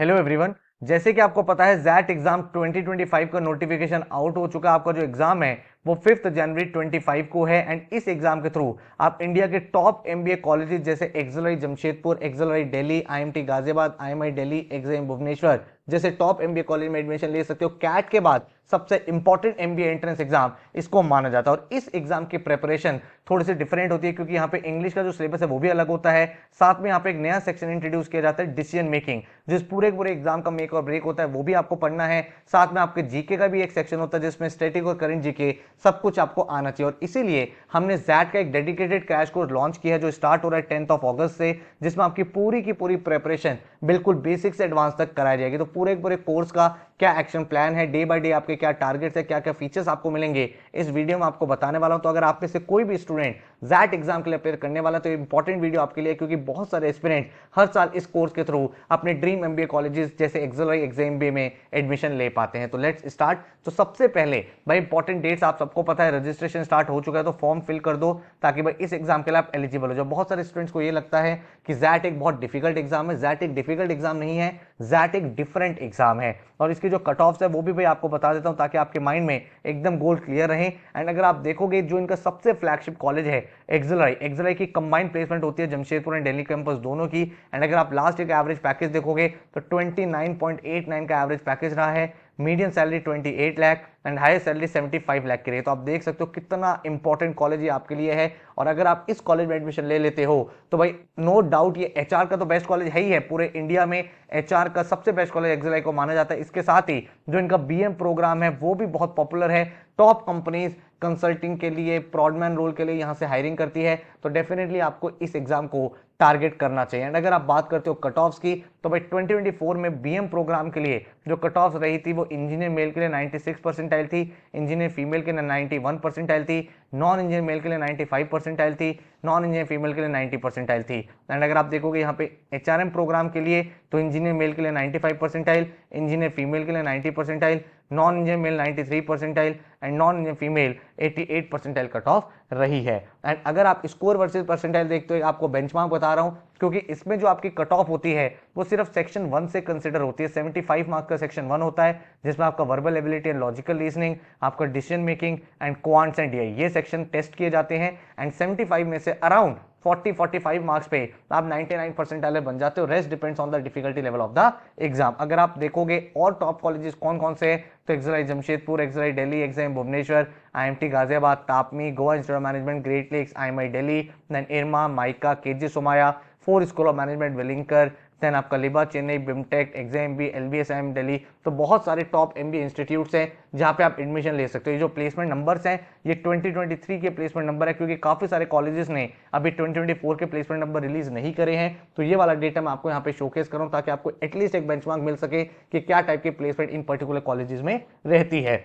Hello everyone. जैसे कि आपको पता है जैट एग्जाम 2025 का नोटिफिकेशन आउट हो चुका है। आपका जो एग्जाम है वो 5 जनवरी 25 को है एंड इस एग्जाम के थ्रू आप इंडिया के टॉप एमबीए कॉलेजेस जैसे XL Jamshedpur, XL Delhi, IMT Ghaziabad, IMI Delhi, XIM Bhubaneswar जैसे टॉप एमबीए कॉलेज में एडमिशन ले सकते हो। कैट के बाद सबसे इंपॉर्टेंट एमबीए एंट्रेंस एग्जाम इसको माना जाता है और इस एग्जाम की प्रिपरेशन थोड़ी सी डिफरेंट होती है क्योंकि यहाँ पे इंग्लिश का जो सिलेबस है वो भी अलग होता है। साथ में यहाँ पे एक नया सेक्शन इंट्रोड्यूस किया जाता है डिसीजन मेकिंग, जिस पूरे पूरे एग्जाम का मेक और ब्रेक होता है वो भी आपको पढ़ना है। साथ में आपके जीके का भी एक सेक्शन होता है जिसमें स्टैटिक और करंट जीके सब कुछ आपको आना चाहिए और इसीलिए हमने जैट का एक डेडिकेटेड क्रैश कोर्स लॉन्च किया है जो स्टार्ट हो रहा है 10 अगस्त से, जिसमें आपकी पूरी की पूरी प्रिपरेशन बिल्कुल बेसिक से एडवांस तक कराई जाएगी। तो पूरे पूरे कोर्स का क्या एक्शन प्लान है, डे बाय डे आपके क्या टारगेट्स है, क्या क्या फीचर्स आपको मिलेंगे, इस वीडियो में आपको बताने वाला हूं। तो अगर आप में से कोई भी स्टूडेंट जैट एग्जाम के लिए अपेयर करने वाला तो इंपॉर्टेंट वीडियो आपके लिए, क्योंकि बहुत सारे एस्पिरेंट हर साल इस कोर्स के थ्रू अपने ड्रीम एमबीए कॉलेजेस जैसे एक्सेल एग्जाम में एडमिशन ले पाते हैं। तो लेट्स स्टार्ट। तो सबसे पहले भाई इंपॉर्टेंट डेट्स आप सबको पता है, रजिस्ट्रेशन स्टार्ट हो चुका है तो फॉर्म फिल कर दो ताकि भाई इस एग्जाम के लिए आप एलिजिबल हो जाओ। बहुत सारे स्टूडेंट्स को ये लगता है कि जैट एक बहुत डिफिकल्ट एग्जाम है। जैट एक डिफिकल्ट एग्जाम नहीं है, जैट एक डिफरेंट एग्जाम है और इसकी जो कट ऑफ्स है वो भी भाई आपको बता देता हूं ताकि आपके माइंड में एकदम गोल क्लियर रहे। एंड अगर आप देखोगे जो इनका सबसे फ्लैगशिप कॉलेज है एक्सेल की कंबाइंड प्लेसमेंट होती है जमशेदपुर एंड दिल्ली कैंपस दोनों की। एंड अगर आप लास्ट ईयर का एवरेज पैकेज देखोगे तो 29.89 का एवरेज पैकेज रहा है, medium salary 28 lakh and higher salary 75 lakh की रही। तो आप देख सकते हो कितना इंपॉर्टेंट कॉलेज ये आपके लिए है। और अगर आप इस कॉलेज में एडमिशन ले लेते हो तो भाई नो डाउट ये एचआर का तो बेस्ट कॉलेज है ही है, पूरे इंडिया में एचआर का सबसे बेस्ट कॉलेज एक्सेल को माना जाता है। इसके साथ ही जो इनका बीएम प्रोग्राम है वो भी बहुत पॉपुलर है। टॉप कंपनीज कंसल्टिंग के लिए, प्रॉडमैन रोल के लिए यहां से हायरिंग करती है। तो डेफिनेटली आपको इस एग्जाम को टारगेट करना चाहिए। एंड अगर आप बात करते हो कट ऑफ्स की तो भाई 2024 में बीएम प्रोग्राम के लिए जो कट ऑफ्स रही थी वो इंजीनियर मेल के लिए 96 परसेंटाइल थी, इंजीनियर फीमेल के लिए 91 परसेंटाइल थी, नॉन इंजीनियर मेल के लिए 95 परसेंटाइल थी, नॉन इंजीनियर फीमेल के लिए 90 परसेंटाइल थी। एंड अगर आप देखोगे यहाँ पे एचआरएम प्रोग्राम के लिए तो इंजीनियर मेल के लिए 95 परसेंटाइल, इंजीनियर फीमेल के लिए 90 percentile, non engineer male 93 percentile and non engineer female 88 percentile cut off रही है। एंड अगर आप स्कोर वर्सेस परसेंटाइल देखते हो, आपको बेंचमार्क बता रहा हूं क्योंकि इसमें जो आपकी कट ऑफ होती है वो सिर्फ सेक्शन 1 से कंसिडर होती है। 75 मार्क्स का सेक्शन 1 होता है जिसमें आपका verbal ability and logical reasoning, आपका decision making and quants and DI ये सेक्शन टेस्ट किए जाते हैं। एंड 75 में से अराउंड 40-45 मार्क्स पे आप 99 परसेंटाइल बन जाते हो। Rest depends on the difficulty level of the exam. अगर आप देखोगे और टॉप कॉलेजेस कौन कौन से हैं तो XL Jamshedpur, XL Delhi, XIM Bhubaneswar, IMT Ghaziabad, TAPMI, Goa institute of management, Great Lakes, IMI Delhi, then IRMA, MICA, KJ Somaiya, 4 school of management Welingkar, then आपका लिबा चेन्नई, बिमटेक, एक्सएमबी, एलबीएसएम दिल्ली। तो बहुत सारे टॉप एमबीए इंस्टीट्यूट्स हैं जहां पे आप एडमिशन ले सकते हो। ये जो प्लेसमेंट नंबर्स हैं ये 2023 के प्लेसमेंट नंबर है क्योंकि काफी सारे कॉलेजेस ने अभी 2024 के प्लेसमेंट नंबर रिलीज नहीं करे हैं। तो ये वाला डेटा मैं आपको यहाँ पे शोकेस कर रहा हूं ताकि आपको एटलीस्ट एक बेंचमार्क मिल सके कि क्या टाइप की प्लेसमेंट इन पर्टिकुलर कॉलेजेस में रहती है।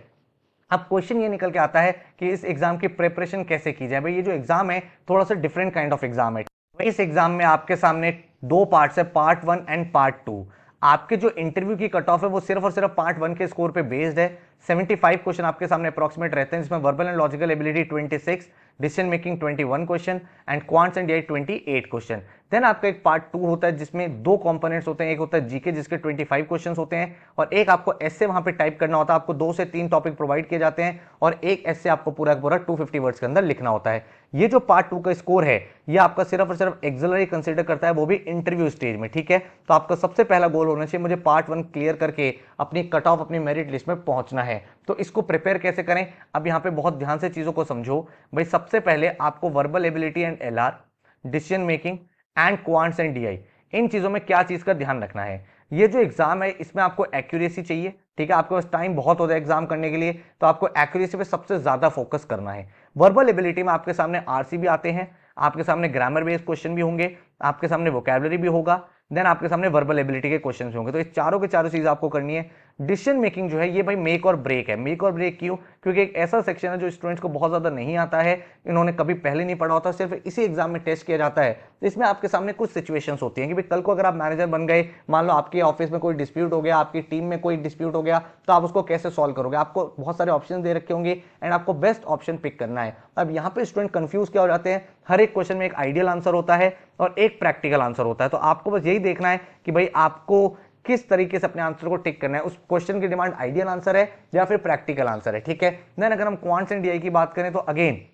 अब क्वेश्चन ये निकल के आता है कि इस एग्जाम की प्रिपरेशन कैसे की जाए। भाई ये जो एग्जाम है थोड़ा सा डिफरेंट काइंड ऑफ एग्जाम है। इस एग्जाम में आपके सामने दो पार्ट्स है, पार्ट 1 एंड पार्ट 2। आपके जो इंटरव्यू की कट ऑफ है वो सिर्फ और सिर्फ पार्ट 1 के स्कोर पे बेस्ड है। 75 क्वेश्चन आपके सामने अप्रोक्सीमेट रहते हैं जिसमें verbal and logical ability 26, decision making 21 question and quants and DI 28 question. Then आपका एक पार्ट 2 होता है जिसमें दो कंपोनेंट्स होते हैं, एक होता है जीके जिसके 25 क्वेश्चन होते हैं और एक आपको एस्से वहां पे टाइप करना होता है। आपको 2 से 3 टॉपिक प्रोवाइड किए जाते हैं और एक एस्से आपको पूरा पूरा 250 वर्ड्स के अंदर लिखना होता है। ये जो पार्ट 2 का स्कोर है ये आपका सिर्फ और सिर्फ एक्सेलरी कंसीडर करता है, वो भी इंटरव्यू स्टेज में। ठीक है, तो आपका सबसे पहला गोल होना चाहिए मुझे पार्ट 1 क्लियर करके अपनी कट ऑफ, अपनी मेरिट लिस्ट में पहुंचना है। तो इसको प्रिपेयर कैसे करें, अब यहां पे बहुत ध्यान से चीजों को समझो। भाई सबसे पहले आपको verbal ability and LR, decision making and quants and DI, इन चीजों में क्या चीज का ध्यान रखना है। ये जो एग्जाम है इसमें आपको एक्यूरेसी चाहिए। ठीक है, आपके पास टाइम बहुत होता है एग्जाम करने के लिए तो आपको एक्यूरेसी पे सबसे ज्यादा फोकस करना है। वर्बल एबिलिटी में आपके सामने आरसी भी आते हैं, आपके सामने ग्रामर बेस्ड क्वेश्चन भी होंगे, आपके सामने वोकैबुलरी भी होगा, देन आपके सामने वर्बल एबिलिटी के क्वेश्चन होंगे। तो ये चारों के चारों चीज आपको करनी है। डिसीजन मेकिंग जो है ये भाई मेक और ब्रेक है। मेक और ब्रेक क्यों, क्योंकि एक ऐसा सेक्शन है जो स्टूडेंट्स को बहुत ज्यादा नहीं आता है, इन्होंने कभी पहले नहीं पढ़ा होता, सिर्फ इसी एग्जाम में टेस्ट किया जाता है। तो इसमें आपके सामने कुछ सिचुएशंस होती हैं कि भाई कल को अगर आप मैनेजर बन गए, मान लो आपके ऑफिस में कोई डिस्प्यूट हो गया, आपकी टीम में कोई डिस्प्यूट हो गया, तो आप उसको कैसे सॉल्व करोगे। आपको बहुत सारे ऑप्शन दे रखे होंगे एंड आपको बेस्ट ऑप्शन पिक करना है। अब यहाँ पे स्टूडेंट कंफ्यूज क्या हो जाते हैं, हर एक क्वेश्चन में एक आइडियल आंसर होता है और एक प्रैक्टिकल आंसर होता है। तो आपको बस यही देखना है कि भाई आपको किस तरीके से अपने आंसर को टिक करना है, उस क्वेश्चन की डिमांड आइडियल आंसर है या फिर प्रैक्टिकल आंसर है, ठीक है। देन अगर हम क्वांट्स एंड डीआई की बात करें तो अगेन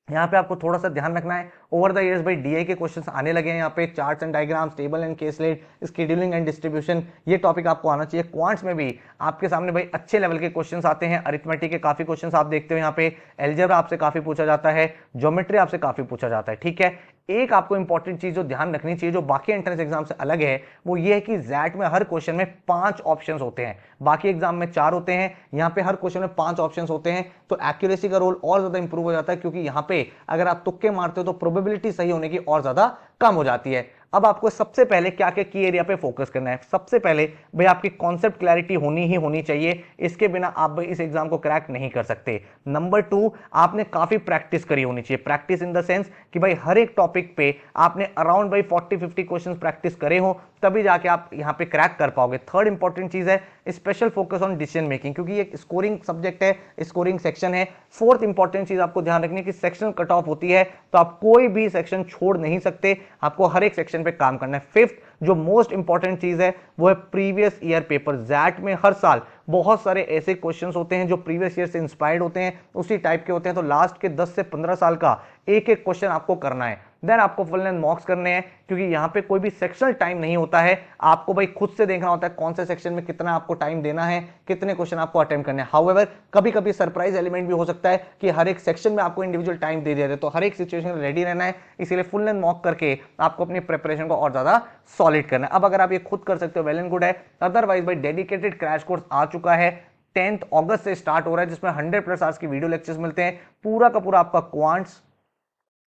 यहाँ पे आपको थोड़ा सा ध्यान रखना है, ओवर द इयर्स भाई डीआई के क्वेश्चंस आने लगे हैं, यहाँ पे charts and diagrams, table and caselet, scheduling and distribution, ये टॉपिक आपको आना चाहिए। क्वांट्स में भी आपके सामने भाई अच्छे लेवल के क्वेश्चंस आते हैं, अरिथमेटिक के काफी क्वेश्चंस आप देखते हो यहाँ पे, एल्जेब्रा आपसे काफी पूछा जाता है, ज्योमेट्री आपसे काफी पूछा जाता है, ठीक है। एक आपको इंपॉर्टेंट चीज जो ध्यान रखनी चाहिए जो बाकी एंट्रेंस एग्जाम से अलग है वो ये है कि जैट में हर क्वेश्चन में 5 ऑप्शंस होते हैं, बाकी एग्जाम में 4 होते हैं, यहाँ पे हर क्वेश्चन में 5 ऑप्शंस होते हैं। तो एक्यूरेसी का रोल और ज्यादा इंप्रूव हो जाता है, क्योंकि यहाँ पे अगर आप तुक्के मारते हो तो प्रोबेबिलिटी सही होने की और ज्यादा कम हो जाती है। अब आपको सबसे पहले क्या क्या की एरिया पे फोकस करना है, सबसे पहले भाई आपकी कॉन्सेप्ट क्लैरिटी होनी ही होनी चाहिए, इसके बिना आप भाई इस एग्जाम को क्रैक नहीं कर सकते। नंबर 2, आपने काफी प्रैक्टिस करी होनी चाहिए, प्रैक्टिस इन द सेंस कि भाई हर एक टॉपिक पे आपने अराउंड भाई 40-50 क्वेश्चन प्रैक्टिस करे हो, तभी जाके आप यहाँ पे क्रैक कर पाओगे। थर्ड इंपॉर्टेंट चीज है special focus on decision making, क्योंकि ये स्कोरिंग सब्जेक्ट है, स्कोरिंग सेक्शन है। फोर्थ इंपॉर्टेंट चीज आपको ध्यान रखनी है कि सेक्शन कट ऑफ होती है, तो आप कोई भी सेक्शन छोड़ नहीं सकते, आपको हर एक सेक्शन पे काम करना है। फिफ्थ जो मोस्ट इंपॉर्टेंट चीज है वो है प्रीवियस ईयर पेपर। जैट में हर साल बहुत सारे ऐसे क्वेश्चंस होते हैं जो प्रीवियस ईयर से इंस्पायर्ड होते हैं, उसी टाइप के होते हैं, तो लास्ट के 10 से 15 साल का एक एक क्वेश्चन आपको करना है। देन आपको फुल लेंथ मॉक्स करने हैं, क्योंकि यहां पे कोई भी सेक्शनल टाइम नहीं होता है, आपको भाई खुद से देखना होता है कौन से सेक्शन में कितना आपको टाइम देना है, कितने क्वेश्चन आपको अटेम्प्ट करने हैं। हाउएवर कभी कभी सरप्राइज एलिमेंट भी हो सकता है कि हर एक सेक्शन में आपको इंडिविजुअल टाइम दे दे रहे, तो हर एक सिचुएशन में रेडी रहना है, इसीलिए फुल लेंथ मॉक करके आपको अपनी प्रिपरेशन को और ज्यादा सॉलिड करना है। अब अगर आप ये खुद कर सकते हो वेल एंड गुड है, अदरवाइज भाई डेडिकेटेड क्रैश कोर्स आ चुका है, 10 अगस्त से स्टार्ट हो रहा है, जिसमें 100+ आवर्स की वीडियो लेक्चर्स मिलते हैं, पूरा का पूरा आपका quants,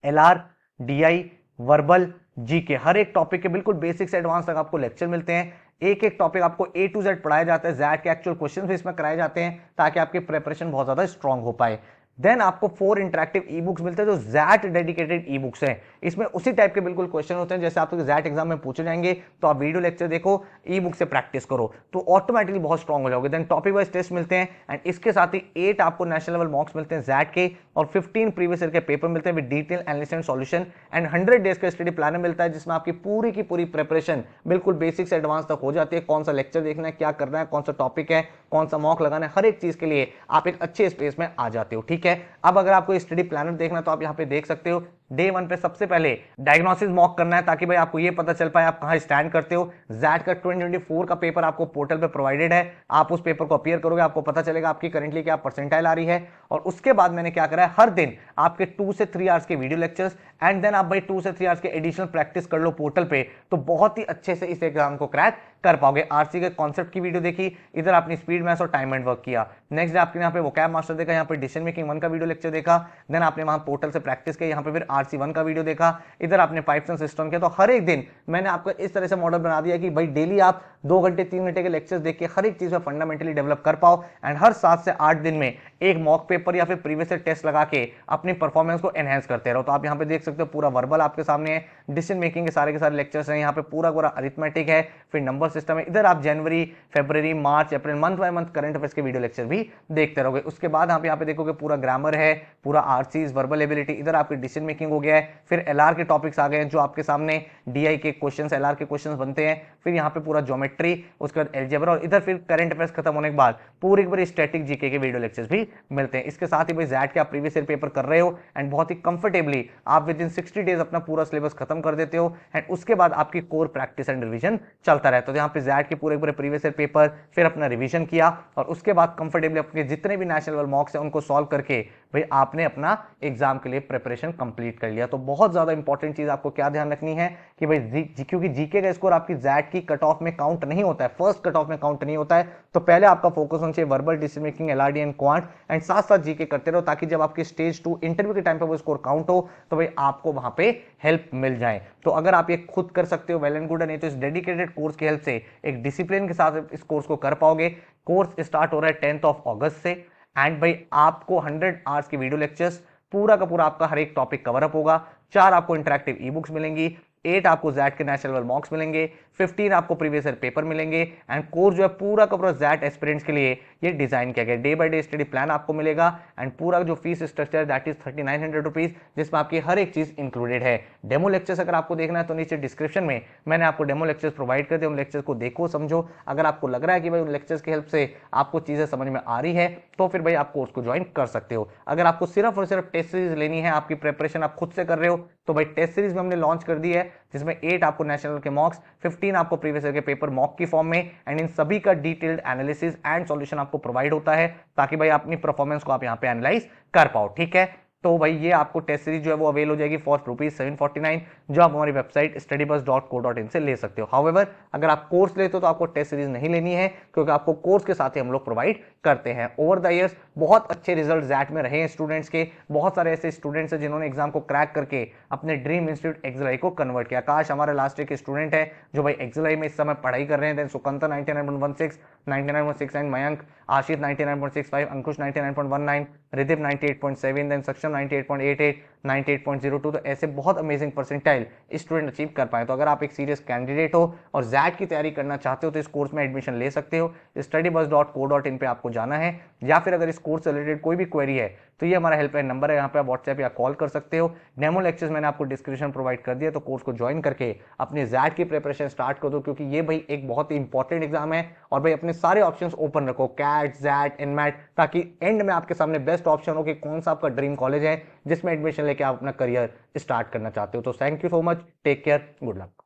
LR, DI, verbal, GK, हर एक टॉपिक के बिल्कुल बेसिक से एडवांस तक आपको लेक्चर मिलते हैं। एक एक टॉपिक आपको ए टू जेड पढ़ाया जाता है, जैट के एक्चुअल क्वेश्चन भी इसमें कराए जाते हैं, ताकि आपकी प्रिपरेशन बहुत ज्यादा स्ट्रांग हो पाए। देन आपको 4 इंटरेक्टिव ई बुक्स मिलते हैं जो जैट डेडिकेटेड ई बुक्स हैं, इसमें उसी टाइप के बिल्कुल क्वेश्चन होते हैं जैसे आपके जैट एग्जाम में पूछे जाएंगे, तो आप वीडियो लेक्चर देखो, ई बुक से प्रैक्टिस करो, तो ऑटोमेटिकली बहुत स्ट्रांग हो जाओगे। देन टॉपिक वाइज टेस्ट मिलते हैं, एंड इसके साथ ही 8 आपको नेशनल लेवल मॉक्स मिलते हैं जैट के, और 15 प्रीवियस ईयर के पेपर मिलते हैं with detail analysis and solution, and 100 days का स्टडी प्लानर मिलता है, जिसमें आपकी पूरी की पूरी प्रिपरेशन बिल्कुल बेसिक से एडवांस तक हो जाती है। कौन सा लेक्चर देखना है, क्या करना है, कौन सा टॉपिक है, कौन सा मॉक लगाना है, हर एक चीज के लिए आप एक अच्छे स्पेस में आ जाते हो, ठीक है। अब अगर आपको स्टडी प्लानर देखना तो आप यहाँ पे देख सकते हो, डे 1 पे सबसे पहले डायग्नोसिस मॉक करना है, ताकि भाई आपको ये पता चल पाए आप कहां स्टैंड करते हो। जैट का 2024 का पेपर आपको पोर्टल पे प्रोवाइडेड है, आप उस पेपर को अपीयर करोगे, आपको पता चलेगा आपकी करंटली क्या परसेंटाइल आ रही है। और उसके बाद मैंने क्या करा है, हर दिन आपके 2 से 3 आवर्स के वीडियो लेक्चर्स, एंड देन आप भाई 2 से 3 आवर्स के एडिशनल प्रैक्टिस कर लो पोर्टल पे, तो बहुत ही अच्छे से इस एग्जाम को क्रैक कर पाओगे। आरसी के कॉन्सेप्ट की वीडियो देखी, इधर आपने स्पीड मैथ्स और टाइम एंड वर्क किया, नेक्स्ट डे आपने यहाँ पे वोकैब मास्टर देखा, यहाँ पे डिसीजन मेकिंग 1 का वीडियो लेक्चर देखा, देन आपने वहां पोर्टल से प्रैक्टिस किया, यहाँ पे फिर आरसी 1 का वीडियो देखा, इधर आपने पाइप्स एंड सिस्टम किया। तो हर एक दिन मैंने आपको इस तरह से मॉडल बना दिया कि भाई डेली आप 2 घंटे 3 घंटे के लेक्चर्स देख के हर एक चीज में फंडामेंटली डेवलप कर पाओ, एंड हर 7 से 8 दिन में एक मॉक पेपर या फिर प्रीवियस टेस्ट लगा के अपनी परफॉर्मेंस को एनहेंस करते रहो। तो आप यहाँ पे देख सकते हो पूरा वर्बल आपके सामने है, डिसीजन मेकिंग के सारे लेक्चर्स हैं, यहाँ पे पूरा पूरा अरिथमेटिक है, फिर नंबर सिस्टम है, इधर आप जनवरी, फरवरी, मार्च, अप्रैल, month by month current affairs video वीडियो लेक्चर भी देखते रहोगे। उसके बाद आप यहाँ पे देखोगे पूरा ग्रामर है, पूरा आरसीज, वर्बल एबिलिटी, इधर आपकी डिसीजन मेकिंग हो गया है, फिर एलआर के टॉपिक्स आ गए हैं जो आपके सामने डीआई के क्वेश्चंस, एलआर के क्वेश्चंस बनते हैं, फिर यहाँ पे पूरा ज्योमेट्री, उसके बाद अलजेब्रा, और इधर फिर करंट अफेयर्स खत्म होने के बाद पूरी पूरी स्टैटिक जीके के वीडियो लेक्चर्स भी मिलते हैं। इसके साथ ही भाई जैट के आप प्रीवियस ईयर पेपर कर रहे हो, एंड बहुत ही कंफर्टेबली आप विद इन 60 डेज अपना पूरा सिलेबस खत्म कर देते हो, एंड उसके बाद आपकी कोर प्रैक्टिस एंड रिवीजन चलता रहता है। तो यहाँ पे जैट के पूरे पूरे प्रीवियस ईयर पेपर, फिर अपना रिवीजन किया, और उसके बाद कंफर्टेबली अपने जितने भी नेशनल लेवल मॉक्स हैं उनको सॉल्व करके भाई आपने अपना एग्जाम के लिए प्रिपरेशन कंप्लीट कर लिया। तो बहुत ज्यादा इंपॉर्टेंट चीज आपको क्या ध्यान रखनी है कि भाई क्योंकि जीके का स्कोर आपकी जैट की कट ऑफ में काउंट नहीं होता है, फर्स्ट कट ऑफ में काउंट नहीं होता है, तो पहले आपका फोकस होना चाहिए verbal, decision making, LRD and quant, and साथ साथ जीके करते रहो, ताकि जब आपकी स्टेज 2 इंटरव्यू के टाइम पे वो स्कोर काउंट हो तो भाई आपको वहां पे हेल्प मिल जाए। तो अगर आप ये खुद कर सकते हो वेल एंड गुड है, नहीं तो इस डेडिकेटेड कोर्स की हेल्प से एक डिसिप्लिन के साथ इस कोर्स को कर पाओगे। कोर्स स्टार्ट हो रहा है 10 अगस्त से, एंड भाई आपको 100 आवर्स की वीडियो लेक्चर्स, पूरा का पूरा आपका हर एक टॉपिक कवर अप होगा, 4 आपको इंटरेक्टिव ई बुक्स मिलेंगी, 8 आपको जैट के नेशनल लेवल मॉक्स मिलेंगे, 15 आपको प्रीवियस ईयर पेपर मिलेंगे एंड कोर्स जो है पूरा का पूरा जैट एस्पिरेंट्स के लिए ये डिजाइन किया गया। Day by day study plan आपको मिलेगा एंड पूरा जो fees structure that is 3900 rupees, जिसमें आपकी हर एक चीज इंक्लूडेड है। डेमो लेक्चर्स अगर आपको देखना है तो नीचे डिस्क्रिप्शन में मैंने आपको डेमो लेक्चर्स प्रोवाइड कर दिए, उन लेक्चर्स को देखो समझो। अगर आपको लग रहा है कि भाई उन लेक्चर्स की हेल्प से आपको चीजें समझ में आ रही है तो फिर भाई आप कोर्स को ज्वाइन कर सकते हो। अगर आपको सिर्फ और सिर्फ टेस्ट सीरीज लेनी है, आपकी प्रिपरेशन आप खुद से कर रहे हो, तो भाई टेस्ट सीरीज में हमने लॉन्च कर दी है, जिसमें 8 आपको नेशनल के मॉक्स, 15 आपको प्रीवियस ईयर के पेपर मॉक की फॉर्म में एंड इन सभी का डिटेल्ड एनालिसिस एंड सॉल्यूशन आपको प्रोवाइड होता है, ताकि भाई अपनी परफॉर्मेंस को आप यहाँ पे एनालाइज कर पाओ। ठीक है, तो भाई ये आपको टेस्ट सीरीज जो है वो अवेल हो जाएगी फॉर ₹749, जो आप हमारी वेबसाइट studybus.co.in से ले सकते हो। हाउएवर अगर आप कोर्स लेते हो तो आपको टेस्ट सीरीज नहीं लेनी है, क्योंकि आपको कोर्स के साथ ही हम लोग प्रोवाइड करते हैं। ओवर द ईयर्स बहुत अच्छे रिजल्ट जैट में रहे हैं स्टूडेंट्स के। बहुत सारे ऐसे स्टूडेंट्स हैं जिन्होंने एग्जाम को क्रैक करके अपने ड्रीम इंस्टीट्यूट एक्सएलआई को कन्वर्ट किया। आकाश हमारे लास्ट ईयर के स्टूडेंट है जो भाई एक्सएलआई में इस समय पढ़ाई कर रहे हैं। देन सुकंता 99.16, 99.69, मयंक, आशिफ 99.65, अंकुश 99.19, रिदिप 98.7, देन सक्षम 98.88, 98.02। तो ऐसे बहुत अमेजिंग परसेंटाइल स्टूडेंट अचीव कर पाए। तो अगर आप एक सीरियस कैंडिडेट हो और जैट की तैयारी करना चाहते हो तो इस कोर्स में एडमिशन ले सकते हो। studybus.co.in पे आपको जाना है, या फिर अगर इस कोर्स से रिलेटेड कोई भी क्वेरी है तो ये हमारा हेल्पलाइन नंबर है, यहाँ पे आप व्हाट्सएप या कॉल कर सकते हो। डेमो लेक्चर्स मैंने आपको डिस्क्रिप्शन प्रोवाइड कर दिया, तो कोर्स को ज्वाइन करके अपने जैट की प्रिपरेशन स्टार्ट कर दो, क्योंकि ये भाई एक बहुत ही इंपॉर्टेंट एग्जाम है। और भाई अपने सारे ऑप्शंस ओपन रखो, कैट, जैट, इनमैट, ताकि एंड में आपके सामने बेस्ट ऑप्शन हो कि कौन सा आपका ड्रीम कॉलेज है जिसमें एडमिशन लेके आप अपना करियर स्टार्ट करना चाहते हो। तो thank you so much, take care, good luck.